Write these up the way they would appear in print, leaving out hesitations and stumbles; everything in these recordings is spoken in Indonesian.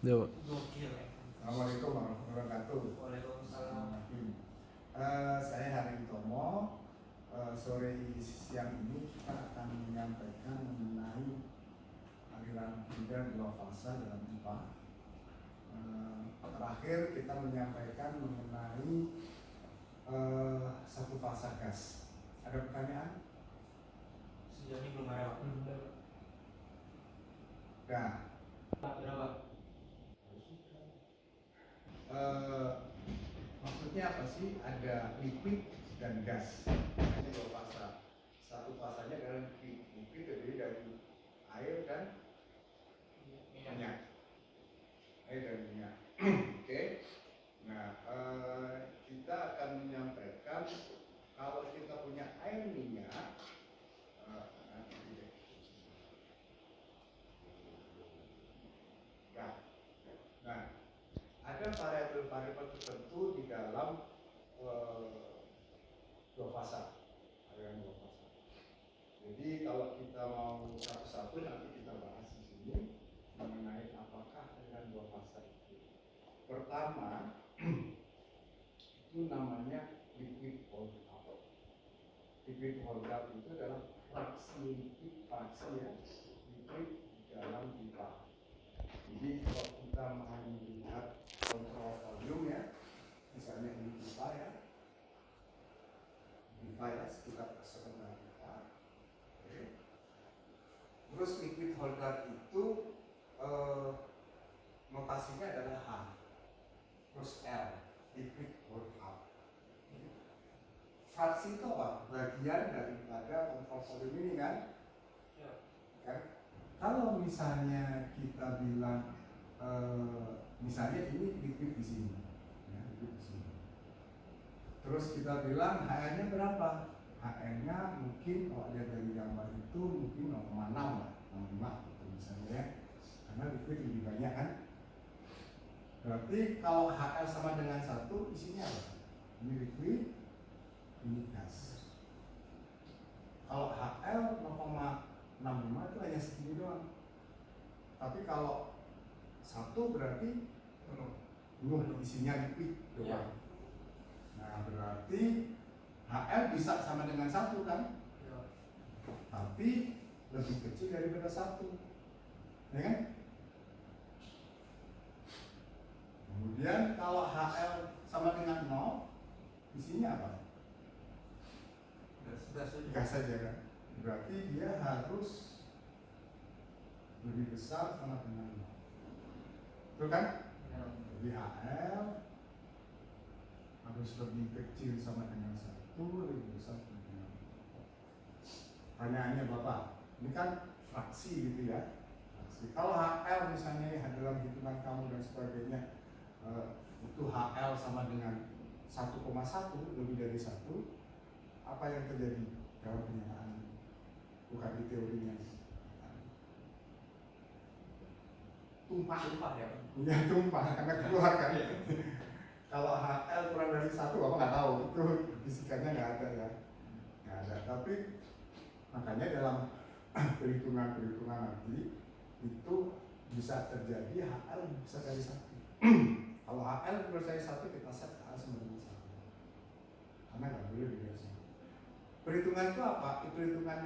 Yo. Assalamualaikum warahmatullahi wabarakatuh. Waalaikumsalam. Saya Hari Tomo. Sore siang ini kita akan menyampaikan mengenai aliran fluida dua fasa dalam IPA. Terakhir kita menyampaikan mengenai satu fasa gas. Ada pertanyaan? Sejauh ini belum ada waktu. Nah, Berapa? maksudnya apa sih? Ada liquid dan gas. Ini dua fasa. Satu fasanya adalah liquid terdiri dari air dan minyak. Air dan minyak. Oke. Nah, kita akan menyampaikan kalau kita punya air minyak. Nah, ada variabel-variabel tertentu di dalam dua fasa, aliran dua fasa. Jadi kalau kita mau satu-satu nanti kita bahas di sini mengenai apakah aliran dua fasa itu. Pertama, itu namanya liquid hold up. Liquid hold up itu adalah fraksi ya, liquid dalam pipa. Jadi kalau kita mau melihat kontrol volume ya, misalnya ini pipa ya, sekitar setengah pipa. Oke. Terus liquid holder itu notasinya adalah H, terus L, liquid hold up. Fraksi itu apa? Bagian daripada kontrol volume ini kan? Ya. Kan? Kalau misalnya kita bilang misalnya ini liquid di sini, ya, liquid di sini. Terus kita bilang HL-nya berapa? HL-nya mungkin kalau lihat dari gambar itu mungkin 0,6 lah, 0,5 gitu misalnya ya. Karena liquid lebih banyak kan. Berarti kalau HL sama dengan 1 isinya apa? Ini liquid, ini gas. Kalau HL 0,65 itu hanya segini doang. Tapi kalau 1 berarti penuh isinya liquid doang. Ya. Nah berarti HL bisa sama dengan 1 kan? Ya. Tapi lebih kecil daripada 1, ya kan? Kemudian kalau HL sama dengan 0, isinya apa? Gas saja kan? Berarti dia harus lebih besar sama dengan 0. Betul kan? Ya. Jadi HL harus lebih kecil sama dengan 1, lebih besar sama dengan 0. Pertanyaannya Bapak, ini kan fraksi gitu ya. Fraksi. Kalau HL misalnya dalam hitungan kamu dan sebagainya itu HL sama dengan 1,1, lebih dari 1, apa yang terjadi dalam kenyataan? Bukan di teorinya. Tumpah ya. Ya tumpah karena keluar kan. Kalau HL kurang dari 1, Bapak nggak tahu, itu fisikanya nggak ada ya. Nggak ada, tapi makanya dalam perhitungan nanti itu bisa terjadi HL bisa dari 1. Kalau HL menurut saya 1, kita set HL sama dengan 1. Karena nggak boleh beda sih. Perhitungan itu apa? Perhitungan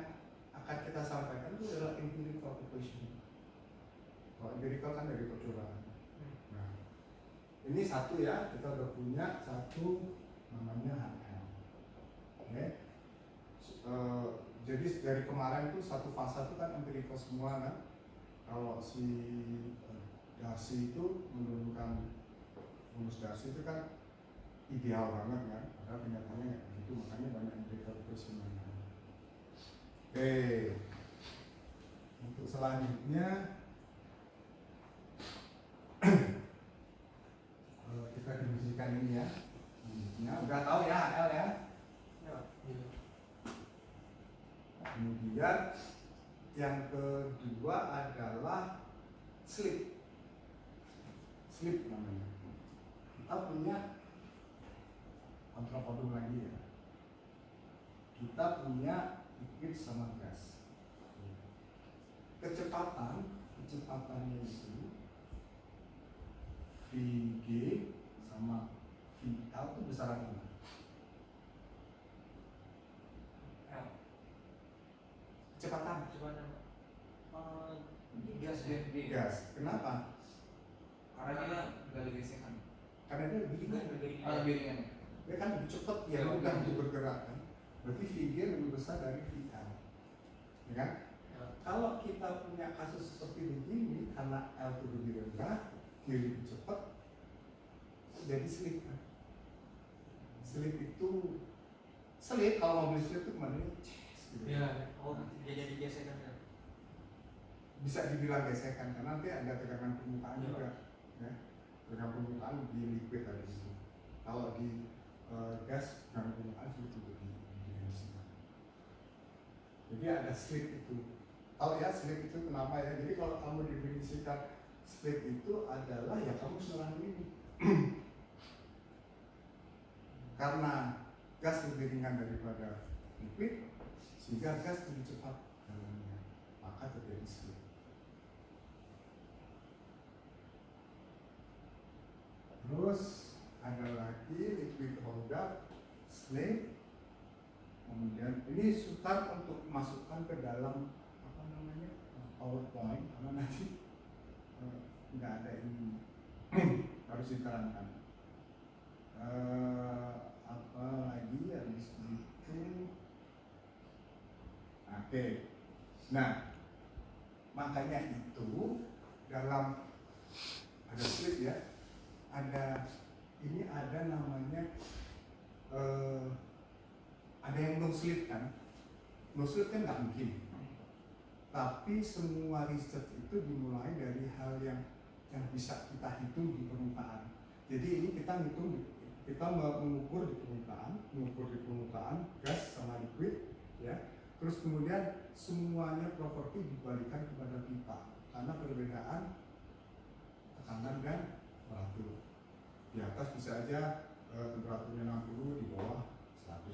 akan kita sampaikan itu adalah empirical equation. Kalau empirical kan dari percobaan. Nah, ini 1 ya, kita udah punya 1 namanya HL. Oke. Jadi dari kemarin itu satu fasa itu kan empirical semua kan. Kalau si Darcy itu menurunkan rumus Darcy itu kan ideal banget kan, padahal kenyataannya nggak begitu, makanya banyak empirical equation. Oke, untuk selanjutnya kita diskusikan ini ya. Selanjutnya udah tahu ya HL ya. Ya. Kemudian yang kedua adalah slip. Slip namanya. Kita punya kontrol volume lagi ya. Kita punya liquid sama gas. Kecepatannya itu Kenapa? Karena dia nggak ada gesekan. Karena dia lebih ringan. Lebih ringan. Dia kan lebih cepat, ya mudah untuk bergerak kan. Berarti VG lebih besar dari VL, ya kan? Ya. Kalau kita punya kasus seperti begini, karena L itu lebih rendah, G lebih cepat, jadi slip kan? Slip itu, slip kalau mobil slip itu kemana? Gitu. Ya. Oh, dia jadi gesekan ya. Bisa dibilang gesekan karena nanti ada tegangan permukaan Ya. juga, ya. Tegangan permukaan di liquid ada di situ. Kalau di gas tegangan permukaan sulit untuk didefinisikan. Jadi ada slip itu. Tahu ya slip itu kenapa ya? Jadi kalau kamu definisikan slip itu adalah ya kamu selang ini. Karena gas lebih ringan daripada liquid, sehingga gas lebih cepat dalamnya, maka terjadi slip. Terus ada lagi liquid hold up, slip. Kemudian ini sukar untuk masukkan ke dalam apa namanya PowerPoint karena nanti nggak ada ini harus diterangkan. Apa lagi habis itu? Oke. Nah, makanya itu dalam ada slip ya, ada ini ada namanya ada yang no slip kan? No slip kan nggak mungkin. Tapi semua riset itu dimulai dari hal yang bisa kita hitung di permukaan. Jadi ini kita hitung, kita mengukur di permukaan gas sama liquid, ya. Terus kemudian semuanya properti dibalikan kepada pipa karena perbedaan tekanan dan temperatur. Di atas bisa aja temperaturnya 60, di bawah 100,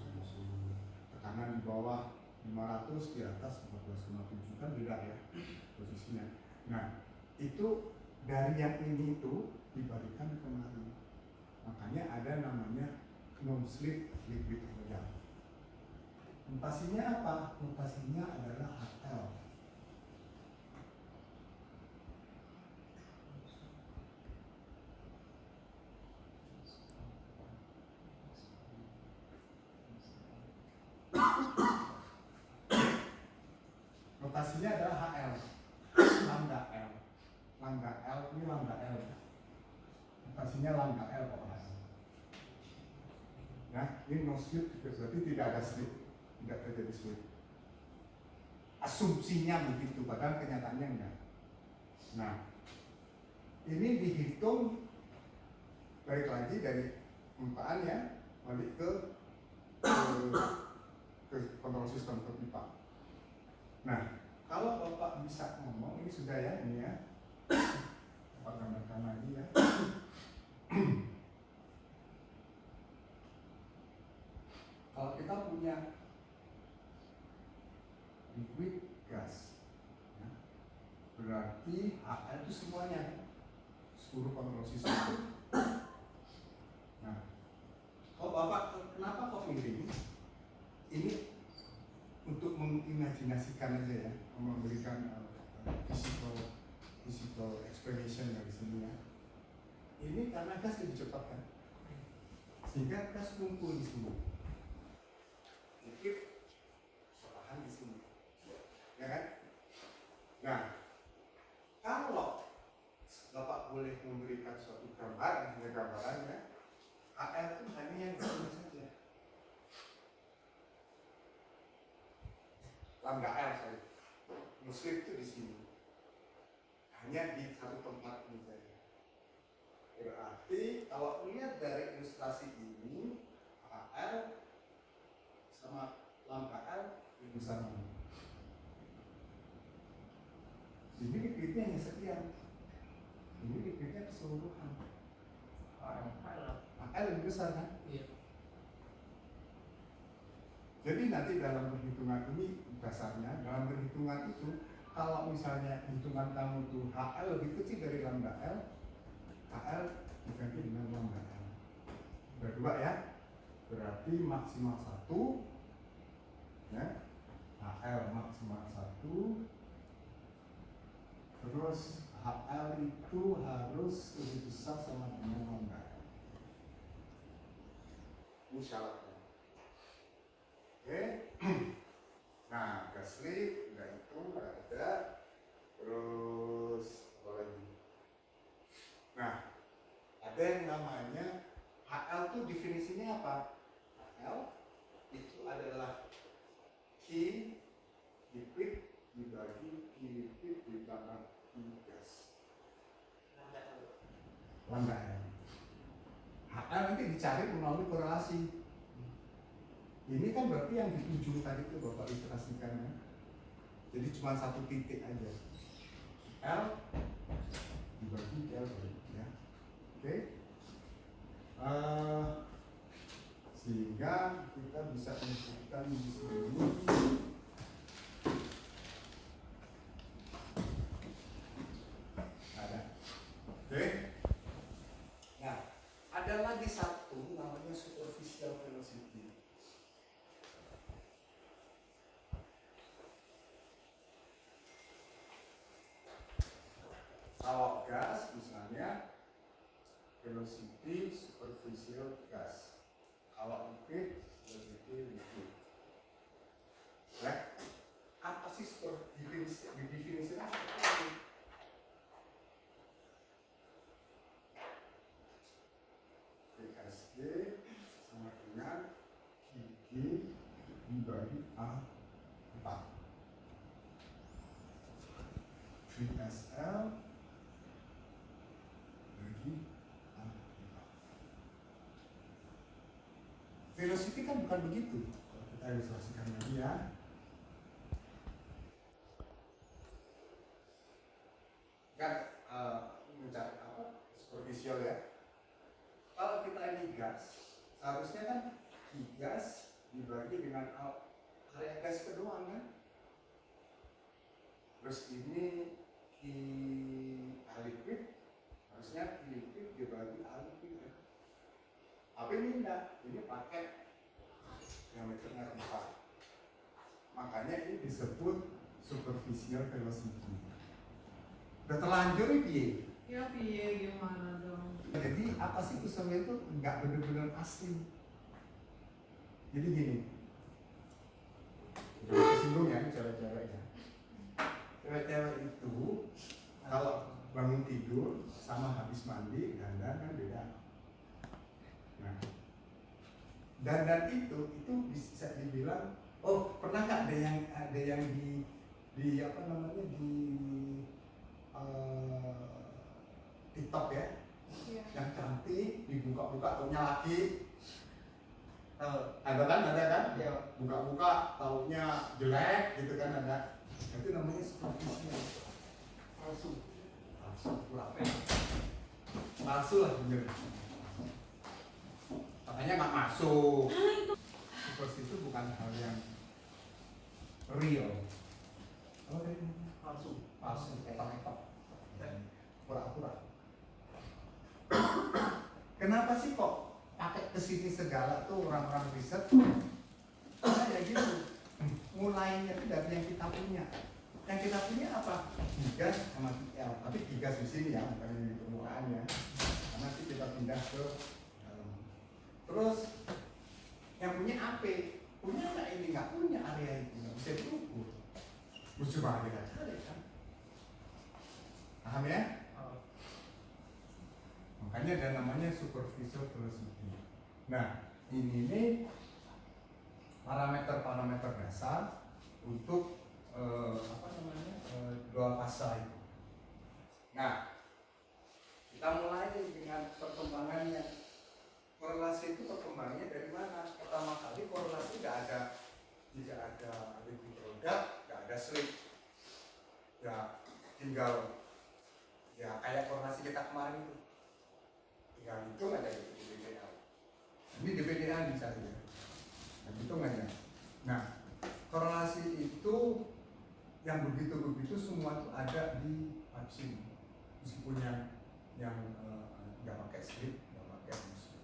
tekanan di bawah 500, di atas 14,7, kan beda ya posisinya. Nah itu dari yang ini itu dibalikan kemari, makanya ada namanya no slip liquid hold. Notasinya apa? Notasinya adalah HL. Notasinya adalah HL, lambda L. Lambda L ini lambda L. Notasinya lambda L pokoknya. Nah, ini no slip berarti tidak ada slip, tidak terjadi slip. Asumsinya begitu, padahal kenyataannya enggak. Nah, ini dihitung balik lagi dari permukaan ya, balik ke kontrol sistem ke pipa. Nah, kalau Bapak bisa ngomong, ini sudah ya, ini ya. Bapak gambarkan lagi ya. Kalau kita punya liquid gas, ya, berarti HL itu semuanya, seluruh kontrol sistem. Nah, kalau Bapak kenapa kok miring? Ini untuk mengimajinasikan aja ya, memberikan physical explanation dari sini ya. Ini karena gas lebih cepat kan, sehingga gas kumpul di sini, liquid perlahan di sini, ya kan? Nah, kalau Bapak boleh memberikan suatu gambaran, gambarannya, HL itu hanya yang di sini saja. Lambda L sorry, slip itu di sini, hanya di satu tempat ini saja. Berarti kalau lihat dari ilustrasi ini, HL sama lambda L itu sama. Ini liquidnya hanya sekian, ini liquidnya keseluruhan. HL lebih besar kan? Iya. Jadi nanti dalam perhitungan ini dasarnya, dalam perhitungan itu kalau misalnya hitungan kamu tuh HL lebih kecil dari lambda L, HL diganti dengan lambda L. Udah dua ya, berarti maksimal 1 ya, HL maksimal 1, terus HL itu harus lebih besar sama dengan lambda. Ini syaratnya. Oke. Nah, gas lift udah itu nggak ada. Terus apa lagi? Nah, ada yang namanya HL itu definisinya apa? HL itu adalah Q liquid dibagi Q liquid ditambah Q gas. Lambda L. HL nanti dicari melalui korelasi. Ini kan berarti yang dituju tadi itu Bapak ilustrasikan ya. Jadi cuma satu titik aja. L dibagi L ya. Oke. Sehingga kita bisa menyebutkan di sini ada. Oke. Nah, ada lagi satu namanya superficial velocity. Kalau gas misalnya velocity superficial gas. Kalau liquid velocity liquid. Nah, apa sih definisi apa? VSG sama dengan QG dibagi A4. VSL bagi A4. Velocity kan bukan begitu. Kalau kita ilustrasikan lagi ya. Kan mencari apa? Superficial ya. Kalau kita ini gas, seharusnya kan Q gas dibagi dengan area gas kedua kan. Terus ini Q liquid, harusnya Q liquid dibagi A liquid. Tapi ini enggak, ini pakai diameternya 4. Makanya ini disebut superficial velocity. Udah terlanjur ini. Ya piye gimana dong? Jadi apa sih usulnya itu nggak benar-benar pasti. Jadi gini, jangan tersinggung ya cewek-cewek ya. Cewek-cewek itu kalau bangun tidur sama habis mandi dandan kan beda. Nah, dandan itu bisa dibilang, oh pernah nggak ada yang di apa namanya di TikTok ya? Iya. Yang cantik dibuka-buka taunya lagi. Ada kan? Iya. Buka-buka taunya jelek gitu kan ada. Itu namanya superficial. Palsu lah bener. Makanya nggak masuk. Seperti itu bukan hal yang real. Oh, palsu, etok-etok, pura-pura. Kenapa sih kok pakai kesini segala tuh orang-orang riset? Karena ya gitu. Mulainya itu dari yang kita punya. Yang kita punya apa? Gas sama TL. Tapi gas di sini ya, bukan di permukaannya. Karena nanti kita pindah ke dalam. Terus yang punya AP, punya nggak ini? Nggak punya area itu, nggak bisa diukur. Mesti banget kita cari kan. Paham ya? Makanya ada namanya superficial velocity. Nah, ini parameter-parameter dasar untuk dua fase itu. Nah, kita mulai dengan perkembangannya. Korelasi itu perkembangannya dari mana? Pertama kali korelasi tidak ada liquid product, tidak ada slip. Ya, tinggal ya kayak korelasi kita kemarin itu. Tinggal hitung ada di DPDA. Ini DPDA misalnya. Dan hitungannya. Nah, korelasi itu yang begitu semua itu ada di vaksin. Meskipun yang nggak pakai slip, nggak pakai slip.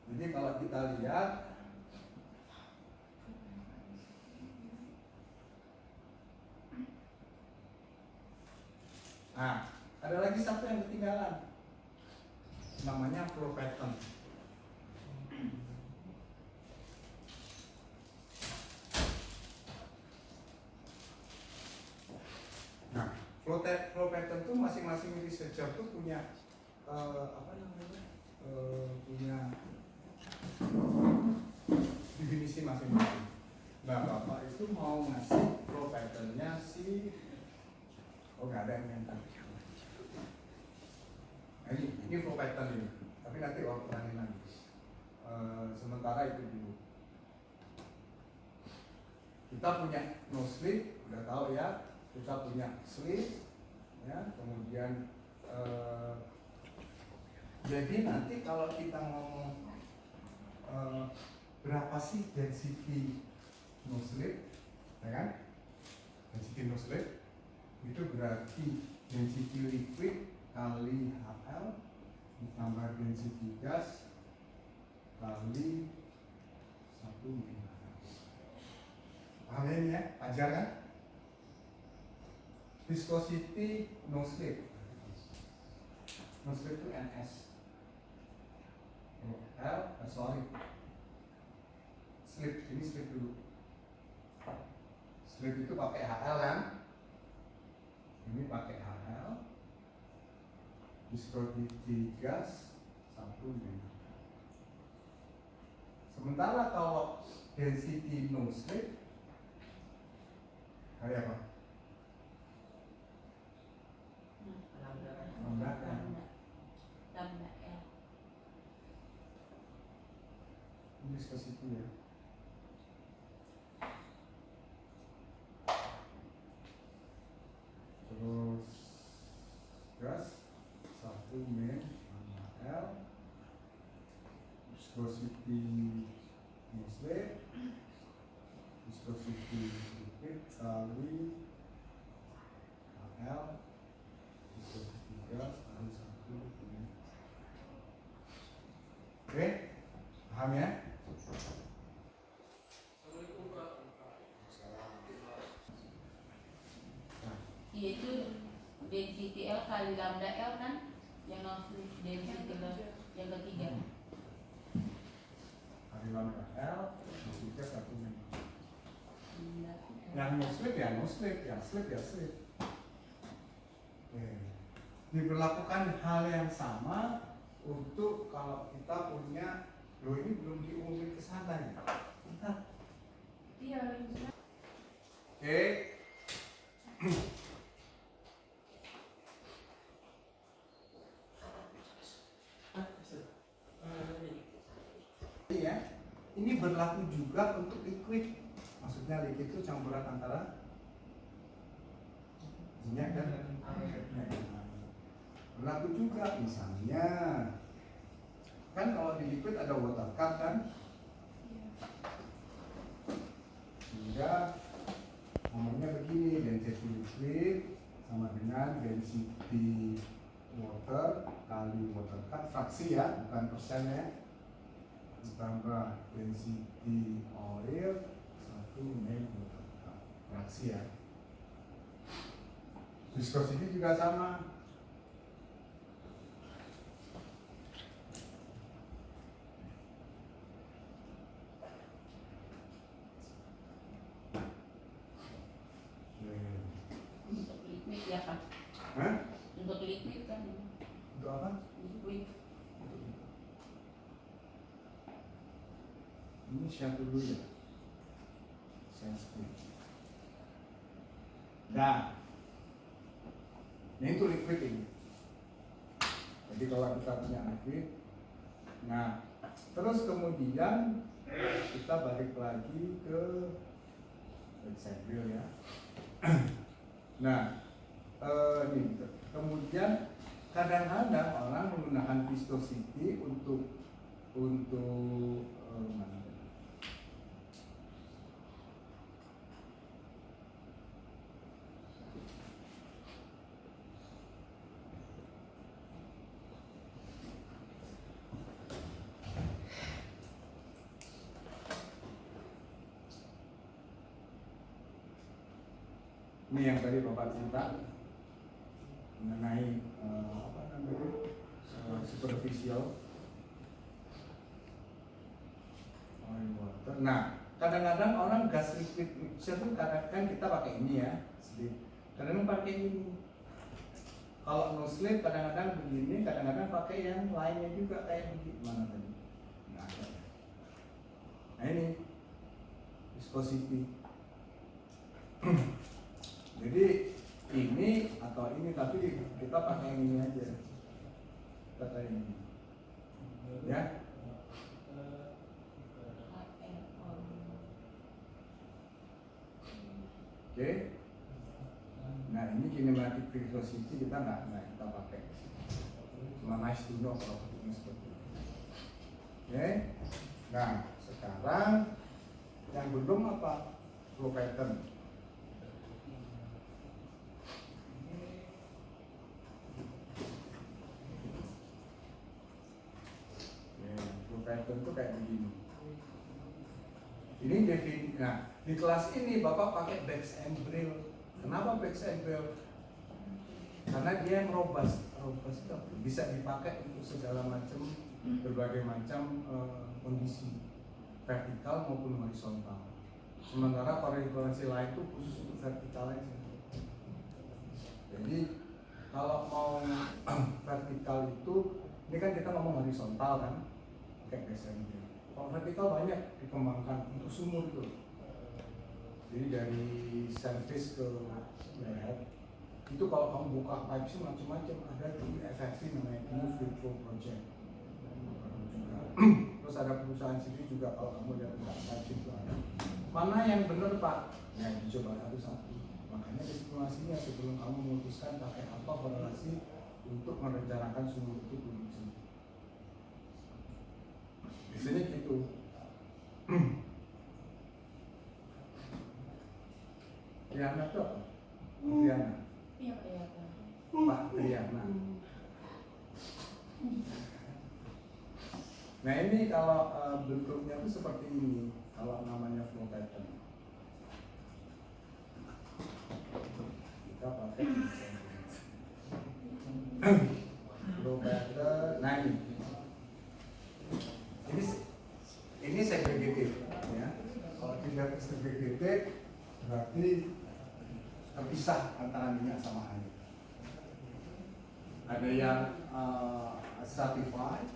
Jadi kalau kita lihat Nah, ada lagi satu yang ketinggalan, namanya flow pattern. Nah, flow pattern tuh masing-masing researcher tuh punya apa namanya, punya definisi masing-masing. Nah, Bapak itu mau ngasih flow patternnya si, oh nggak ada yang minta. Nah, ini flow pattern ini, tapi nanti waktu tanya lagi. Sementara itu dulu. Kita punya no sleep, udah tahu ya. Kita punya sleep, ya. Kemudian jadi nanti kalau kita ngomong berapa sih density no sleep, ya kan? Density no sleep itu berarti density liquid kali HL ditambah density gas kali 1 min. Paham ya ini ya? Ajar kan? Viscosity no slip. No slip itu NS. Sorry. Slip, ini slip dulu. Slip itu pakai HL kan? Ini pakai HL. Viscosity gas 1 min. Sementara kalau density no slip kayak apa? Lambda L. Ini viscosity ya. Terus gas 1 min L. Viscosity no slip. Viscosity liquid kali HL. Viscosity gas kali 1 min. Oke, paham ya? Yaitu density L kali lambda L kan, yang non-slip density yang ketiga. Kali lambda L, density gas 1 min. Yang no slip ya no slip, yang slip ya slip. Oke. Diberlakukan hal yang sama untuk kalau kita punya, loh ini belum diumumin ke sana ya. Iya. Oke. Ya, ini berlaku juga untuk liquid. Maksudnya liquid itu campuran antara minyak dan air. Berlaku juga misalnya, kan kalau di liquid ada water cut kan, sehingga ngomongnya begini, density liquid sama dengan density water kali water cut, fraksi ya, bukan persen ya, ditambah density oil 1 min water cut, fraksi ya. Viscosity juga sama. Untuk liquid ya kan? Hah? Untuk liquid kan? Untuk apa? Liquid. Ini share dulu ya. Share screen. Nah, ini itu liquid ini. Jadi kalau kita punya liquid, nah terus kemudian kita balik lagi ke example ya. Nah, ini kemudian kadang-kadang orang menggunakan viscosity untuk mana? Ini yang tadi Bapak cerita. Nah, mengenai superficial oil water. Nah, kadang-kadang orang gas liquid mixture itu kadang-kadang kita pakai ini ya, kadang-kadang pakai ini. Kalau no slip kadang-kadang begini, kadang-kadang pakai yang lainnya juga kayak begini. Mana tadi? Nah, ada. Nah ini viscosity. Jadi ini atau ini, tapi kita pakai yang ini aja. Kita pakai ini. Ya. Oke. Nah ini kinematic viscosity kita nggak kita pakai. Cuma nice to know kalau ini seperti ini. Oke. Nah sekarang yang belum apa? Flow pattern. Flow pattern itu kayak begini. Ini definisi. Nah di kelas ini Bapak pakai Bax and Brill. Kenapa Bax and Brill? Karena dia yang robust itu bisa dipakai untuk segala macam, berbagai macam kondisi vertikal maupun horizontal. Sementara koreksi lain itu khusus untuk vertikal aja. Jadi kalau mau vertikal itu, ini kan kita ngomong horizontal kan, kayak Bax and Brill. Kalau vertikal banyak dikembangkan untuk sumur itu. Jadi dari service ke leher itu kalau kamu buka pipe sih macam-macam, ada di FFP namanya New Virtual Project juga. Terus ada perusahaan sini juga kalau kamu lihat pipe itu ada. Mana yang benar Pak? Ya dicoba satu-satu. Makanya estimasinya sebelum kamu memutuskan pakai apa korelasi untuk merencanakan sumur itu produksi. Biasanya gitu. Triana itu apa? Triana. Iya, iya. Pak Triana. Nah ini kalau bentuknya itu seperti ini. Kalau namanya flow pattern. Kita pakai flow pattern. Nah ini segregated ya. Kalau tidak segregated berarti terpisah antara minyak sama air. Ada yang stratified.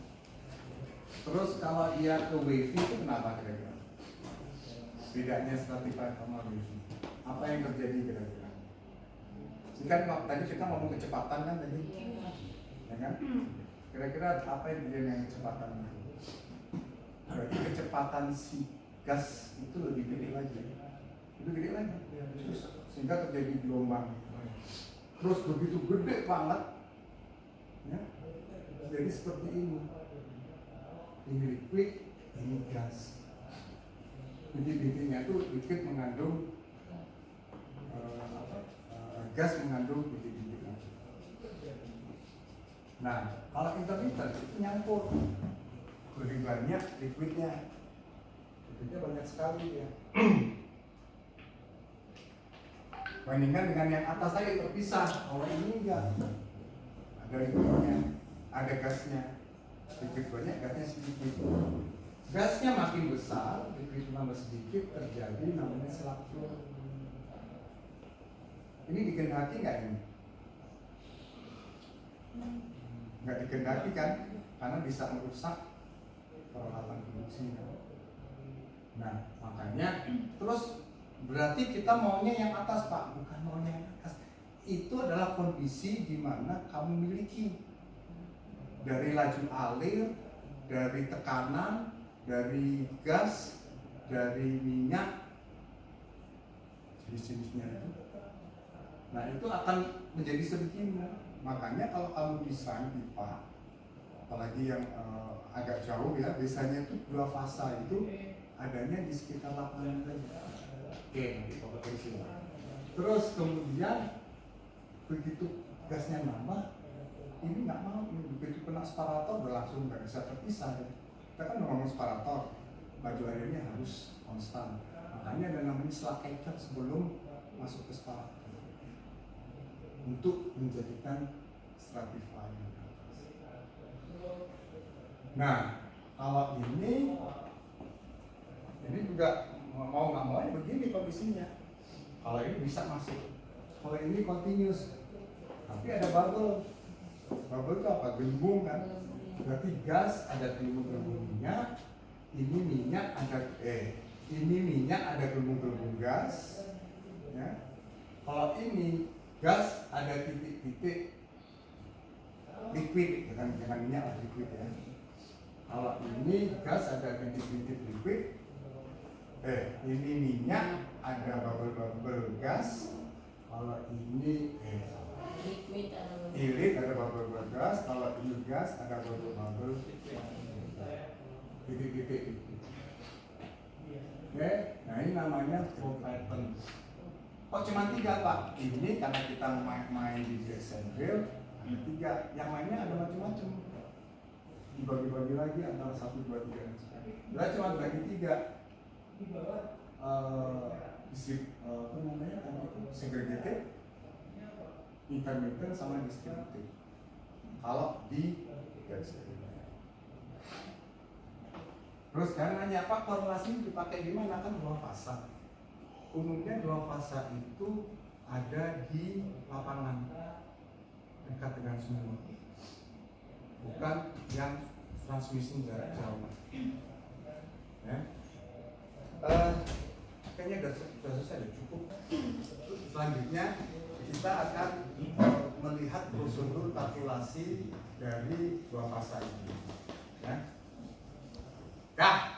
Terus kalau dia ke wavy itu kenapa kira-kira? Bedanya stratified sama wavy. Apa yang terjadi kira-kira? Ini kan tadi kita ngomong kecepatan kan tadi, ya kan? Kira-kira apa yang terjadi dengan kecepatan itu? Berarti kecepatan si gas itu lebih gede lagi. Lebih gede lagi. Sehingga terjadi gelombang. Terus begitu gede banget, ya. Jadi seperti ini. Ini liquid, ini gas. Jadi bikinnya itu liquid mengandung gas mengandung bibit-bibit. Nah, kalau intermittent itu nyampur. Lebih banyak liquidnya. Liquidnya banyak sekali ya. Bandingkan dengan yang atas tadi terpisah. Kalau ini enggak. Ada liquidnya, ada gasnya. Liquid banyak, gasnya sedikit. Gasnya makin besar, liquid tambah sedikit, terjadi namanya slug flow. Ini dikehendaki nggak ini? Nggak dikehendaki kan? Karena bisa merusak peralatan produksi. Nah, makanya terus berarti kita maunya yang atas Pak, bukan maunya yang atas. Itu adalah kondisi di mana kamu miliki dari laju alir, dari tekanan, dari gas, dari minyak, jenis-jenisnya itu. Nah itu akan menjadi sebegini. Makanya kalau kamu desain pipa, apalagi yang agak jauh ya, biasanya itu dua fasa itu adanya di sekitar lapangan saja. Oke, nanti kompetisi. Terus kemudian begitu gasnya nambah, ini nggak mau, ini begitu kena separator udah langsung nggak bisa terpisah ya. Kita kan ngomong separator, laju airnya harus konstan. Makanya ada namanya slug catcher sebelum masuk ke separator untuk menjadikan stratifying ke atas. Nah, kalau ini juga mau nggak mau begini kondisinya. Kalau ini bisa masuk, kalau ini continuous, tapi ada bubble. Bubble itu apa? Gelembung kan? Berarti gas ada gelembung-gelembung minyak. Ini minyak ada gelembung-gelembung gas. Ya. Kalau ini gas ada titik-titik liquid, dengan minyak lah liquid ya. Kalau ini gas ada titik-titik liquid. Ini minyak ada bubble-bubble gas. Kalau ini liquid atau irit ada bubble-bubble gas. Kalau ini gas ada bubble-bubble titik-titik. Oke, nah ini namanya flow pattern. Oh cuma 3 Pak? Ini karena kita main di DSM Drill ada 3. Yang lainnya ada macam-macam. Dibagi-bagi lagi antara 1, 2, 3 dan sebagainya. Kita cuma bagi 3. Apa namanya tadi itu segregated, intermittent sama distributed. Kalau di terus kan nanya apa korelasi dipakai di mana, kan 2 fasa. Umumnya 2 fasa itu ada di lapangan dekat dengan sumur, bukan yang transmisi jarak jauh. Ya. Kayaknya sudah selesai, cukup. Selanjutnya kita akan melihat prosedur kalkulasi dari 2 fasa ini. Ya. Dah.